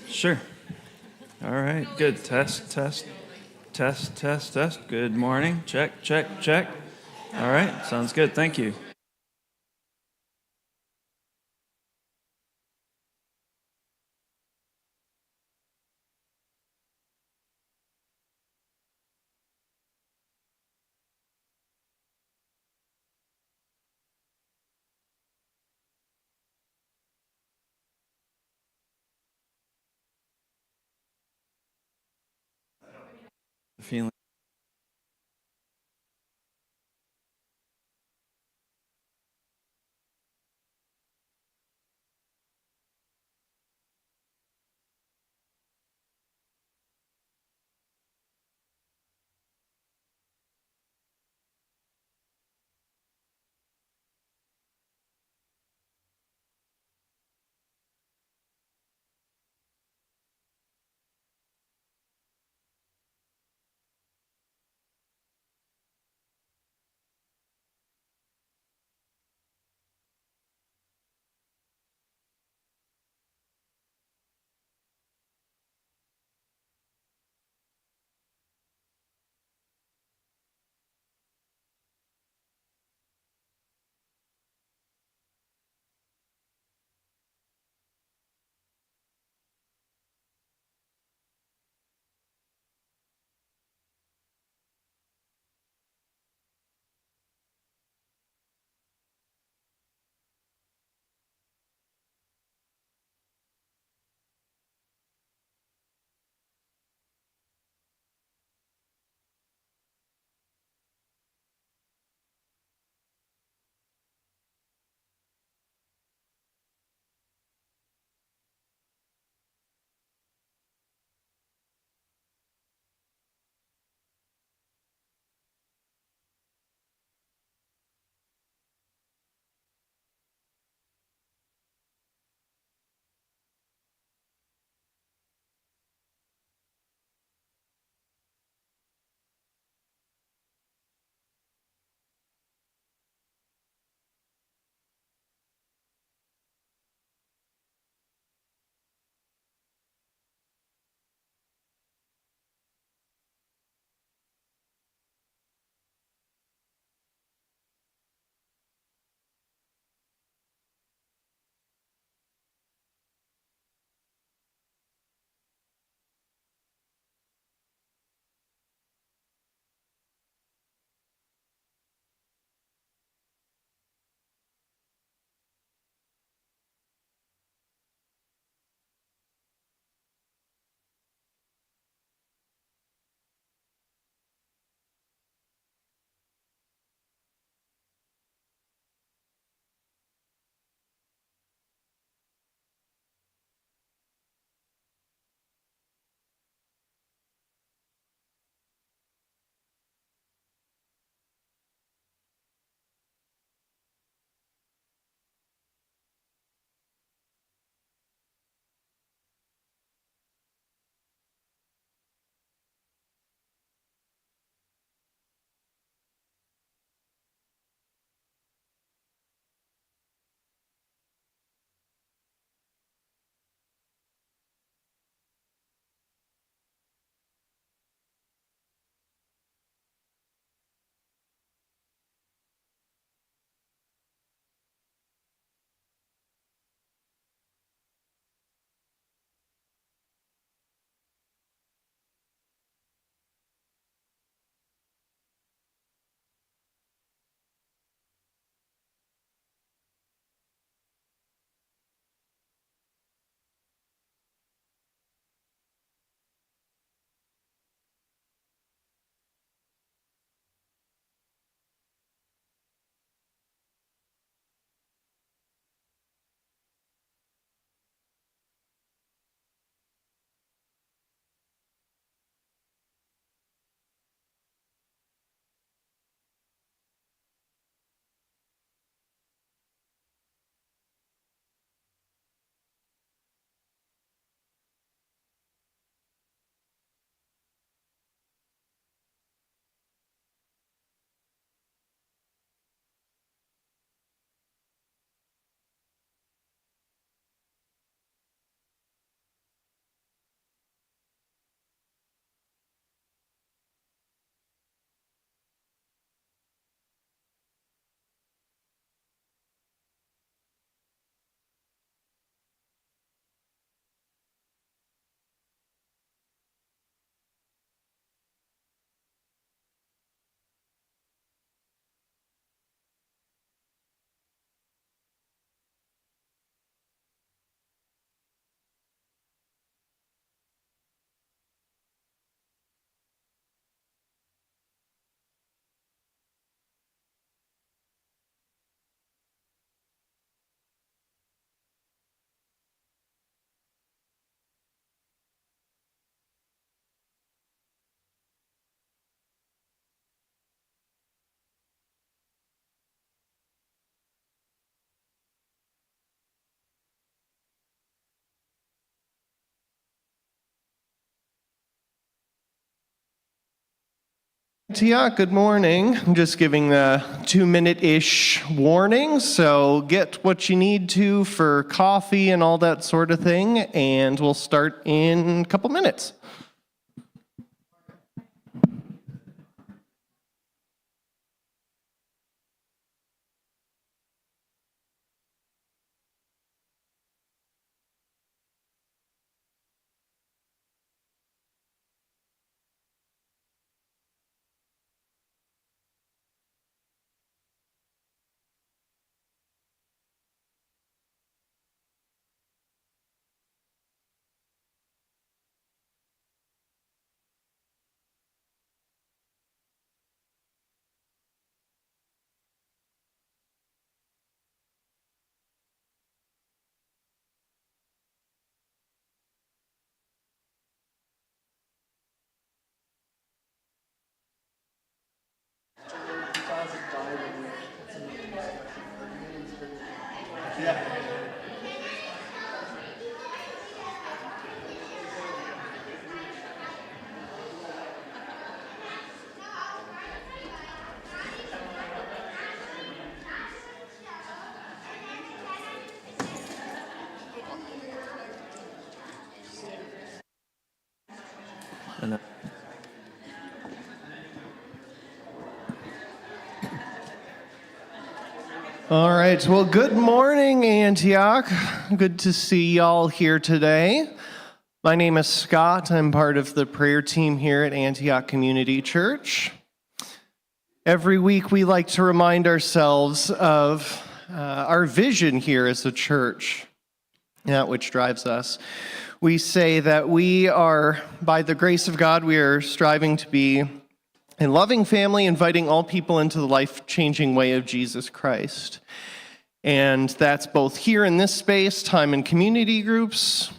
Sure. All right, good. Test, test, test, test, test. Good morning. Check, check, check. All right, sounds good. Thank you. Feeling. Antioch, good morning. I'm just giving the 2-minute-ish warning, so get what you need to for coffee and all that sort of thing, and we'll start in a couple minutes. All right, well, good morning, Antioch. Good to see y'all here today. My name is Scott. I'm part of the prayer team here at Antioch Community Church. Every week we like to remind ourselves of our vision here as a church, that which drives us. We say that we are, by the grace of God, we are striving to be a loving family, inviting all people into the life-changing way of Jesus Christ. And that's both here in this space, time in community groups,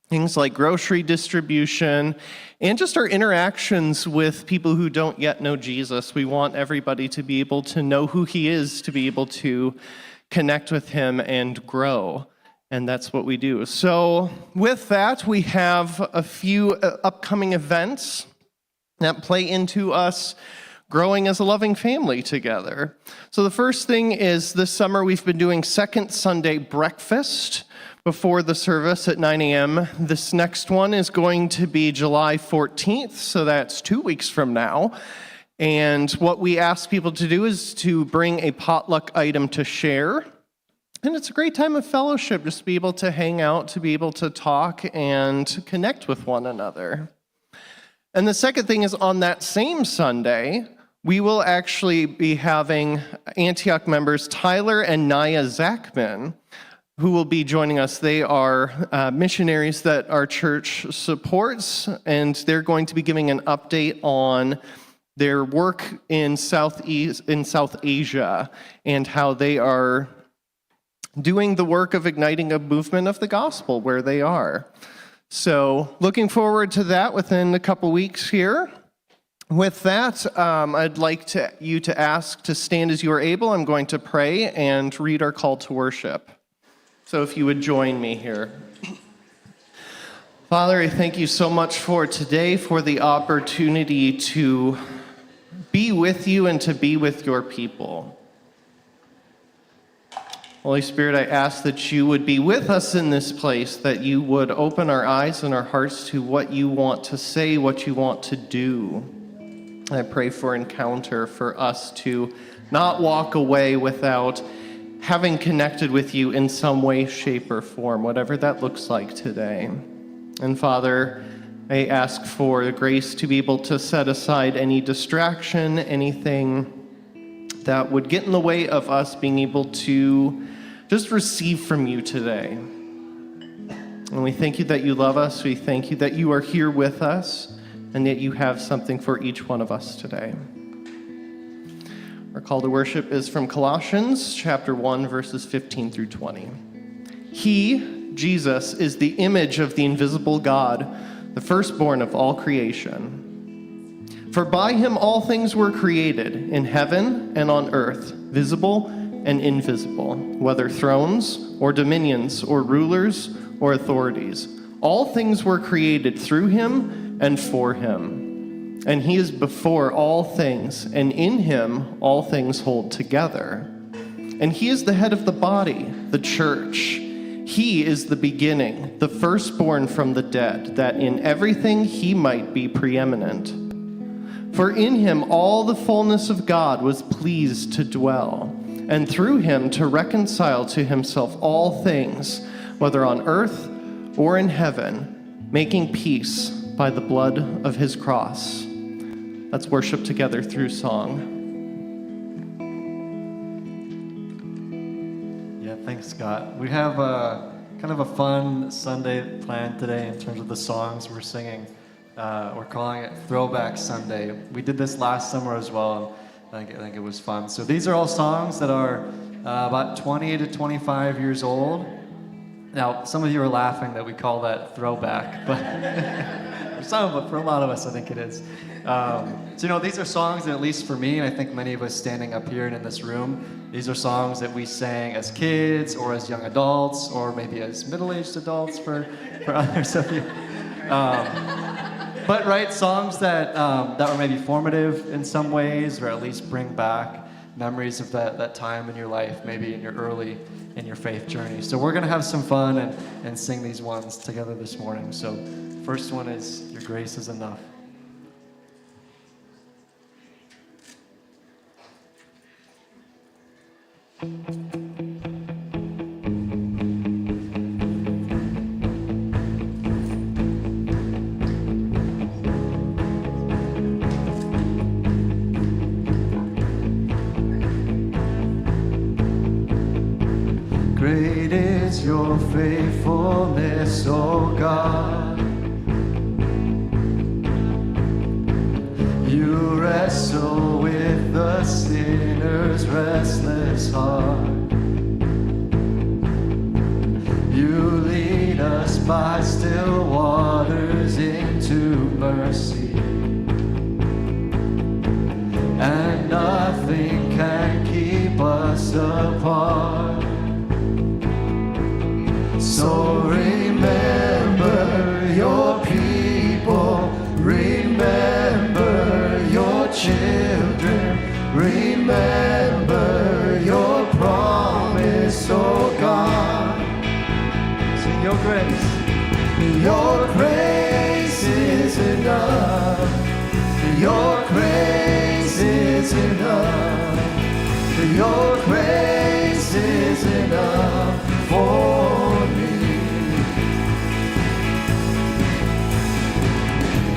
things like grocery distribution, and just our interactions with people who don't yet know Jesus. We want everybody to be able to know who he is, to be able to connect with him and grow. And that's what we do. So with that, we have a few upcoming events that play into us growing as a loving family together. So the first thing is this summer we've been doing second Sunday breakfast before the service at 9 a.m. This next one is going to be July 14th, so that's 2 weeks from now. And what we ask people to do is to bring a potluck item to share. And it's a great time of fellowship, just to be able to hang out, to be able to talk and connect with one another. And the second thing is on that same Sunday, we will actually be having Antioch members Tyler and Naya Zachman, who will be joining us. They are missionaries that our church supports, and they're going to be giving an update on their work in South Asia and how they are doing the work of igniting a movement of the gospel where they are. So looking forward to that within a couple weeks here. With that, I'd like you to ask to stand as you are able. I'm going to pray and read our call to worship. So if you would join me here. Father, I thank you so much for today, for the opportunity to be with you and to be with your people. Holy Spirit, I ask that you would be with us in this place, that you would open our eyes and our hearts to what you want to say, what you want to do. I pray for encounter, for us to not walk away without having connected with you in some way, shape, or form, whatever that looks like today. And Father, I ask for the grace to be able to set aside any distraction, anything that would get in the way of us being able to just receive from you today. And we thank you that you love us. We thank you that you are here with us and that you have something for each one of us today. Our call to worship is from Colossians chapter 1, verses 15 through 20. He, Jesus, is the image of the invisible God, the firstborn of all creation. For by him all things were created, in heaven and on earth, visible and invisible, whether thrones or dominions or rulers or authorities. All things were created through him and for him. And he is before all things, and in him all things hold together. And he is the head of the body, the church. He is the beginning, the firstborn from the dead, that in everything he might be preeminent. For in him all the fullness of God was pleased to dwell, and through him to reconcile to himself all things, whether on earth or in heaven, making peace by the blood of his cross. Let's worship together through song. Yeah, thanks, Scott. We have kind of a fun Sunday planned today in terms of the songs we're singing. We're calling it Throwback Sunday. We did this last summer as well, and I think it was fun. So these are all songs that are about 20 to 25 years old. Now, some of you are laughing that we call that throwback, but for a lot of us, I think it is. So, these are songs that, at least for me, and I think many of us standing up here and in this room, these are songs that we sang as kids or as young adults or maybe as middle-aged adults for others of you. But, right, songs that were maybe formative in some ways, or at least bring back memories of that time in your life, maybe in your faith journey. So we're going to have some fun and sing these ones together this morning. So first one is Your Grace is Enough. Great is your faithfulness, O God. You wrestle with the sinner's restless heart. You lead us by still waters into mercy, and nothing can keep us apart. So remember your people, remember your children, remember your promise, oh God. Sing your grace. Your grace is enough. Your grace is enough. Your grace is enough for me.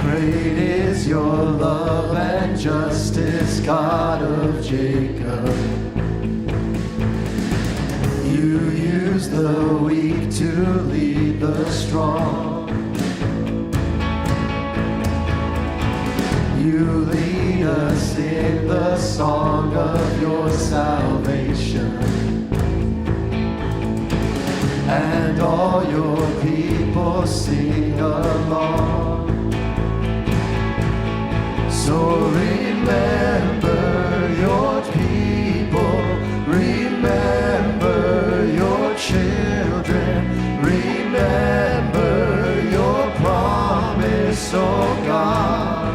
Great is your love and justice, God of Jacob. You use the weak to lead the strong. You lead us in the song of your salvation, and all your people sing along. So remember your people, remember your children, remember your promise, oh God.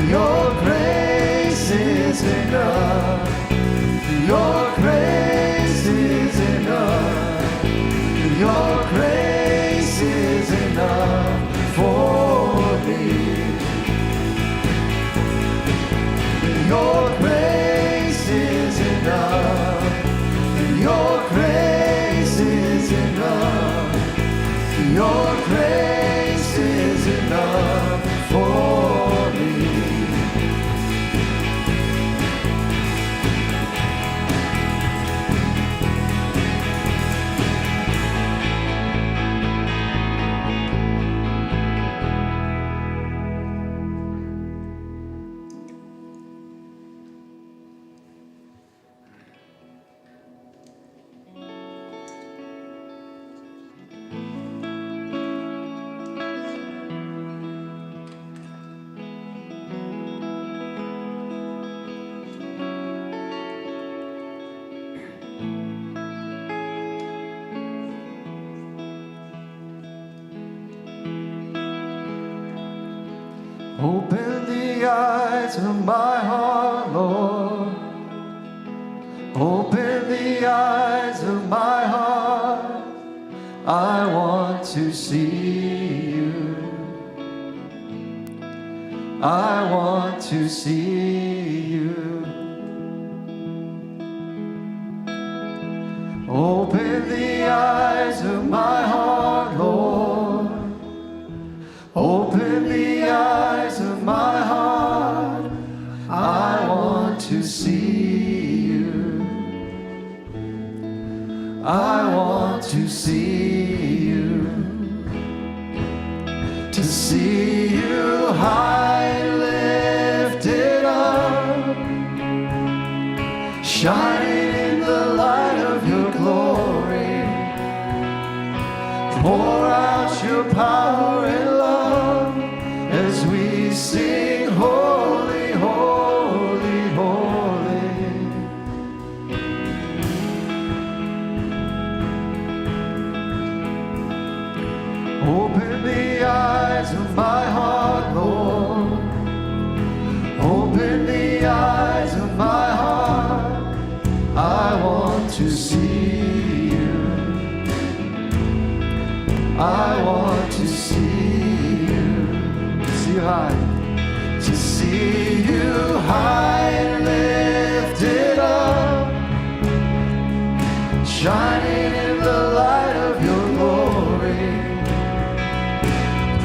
Your grace is enough. Your grace is enough. Your grace is enough for me. Your grace is enough. Your grace is enough. Your grace is enough for me. Open the eyes of my heart, Lord. Open the eyes of my heart. I want to see you. I want to see you. Open the eyes of my heart, Lord. Open the eyes of my heart. I want to see you. I want to see you. To see you high lifted up, shining in the light of your glory. Pour out your power and love as we sing holy, holy, holy. Open the eyes of my heart, Lord. Open the eyes of my heart. I want to see you. I want to see you. See you high. To see you high and lifted up, shining in the light of your glory.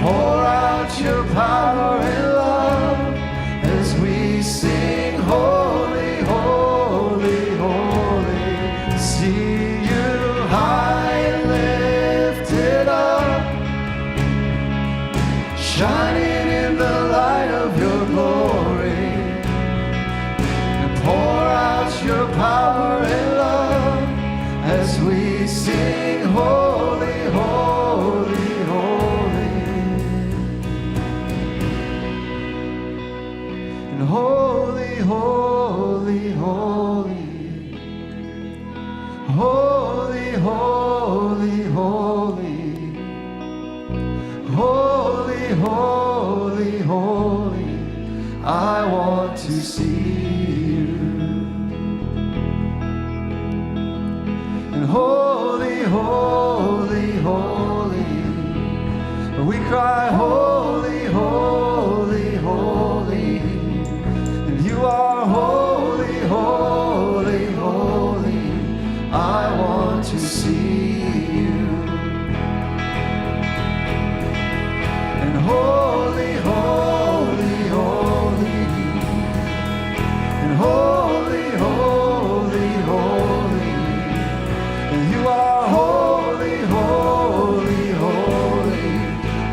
Pour out your power and love as we sing holy, holy, holy. See you high and lifted up, shining in the light of your glory. And pour out your power and love as we sing holy, holy, holy. And holy, holy, holy. Holy, holy, holy. Holy, holy, holy. I want to see you. And holy, holy, holy. We cry holy, holy, holy. And you are holy, holy, holy. I want to see you. And holy, holy, holy. And holy, holy, holy. And you are holy, holy, holy.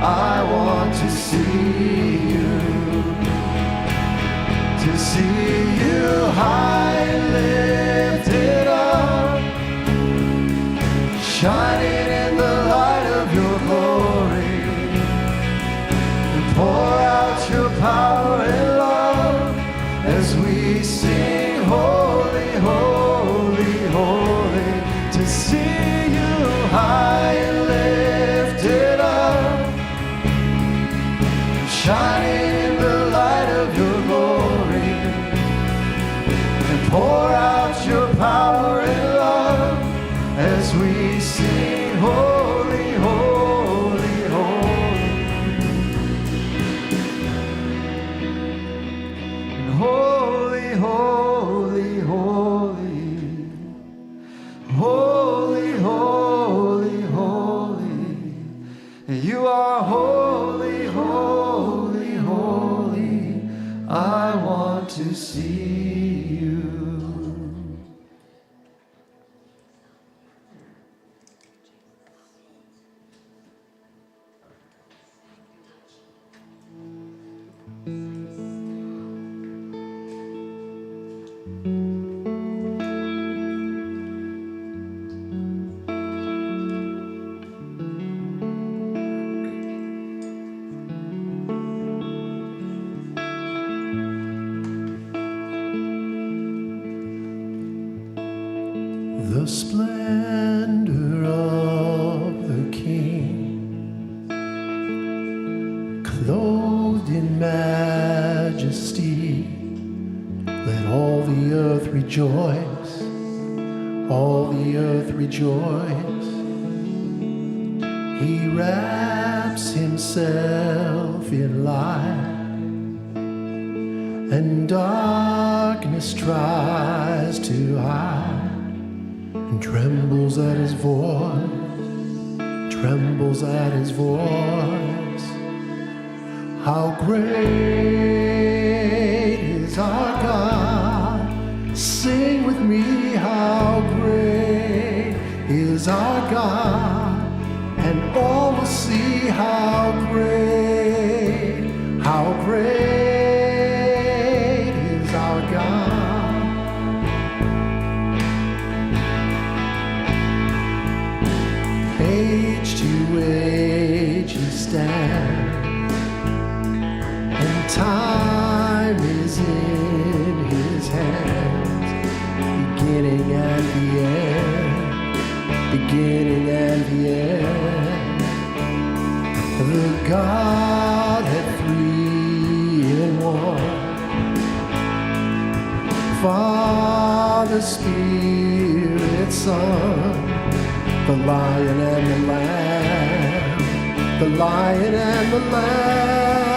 I want to see you. To see you high and lifted up, shining in the light of your glory. And pour out your power and love as we sing holy, holy, holy. To see you high and lifted up, shining in the light of your glory. And pour out your power and love as we sing holy, holy, holy. And holy, holy, holy. Holy, holy, holy. And you are holy, holy, holy. I want to see you. rejoice, all the earth rejoice. He wraps himself in light, and darkness tries to hide, and trembles at his voice, trembles at his voice. How great is our God? Sing with me, how great is our God? And all will see how great is our God. Age to age he stands, and time is in his hands, beginning and the end, beginning and the end. The Godhead three in one, Father, Spirit, Son, the Lion and the Lamb, the Lion and the Lamb.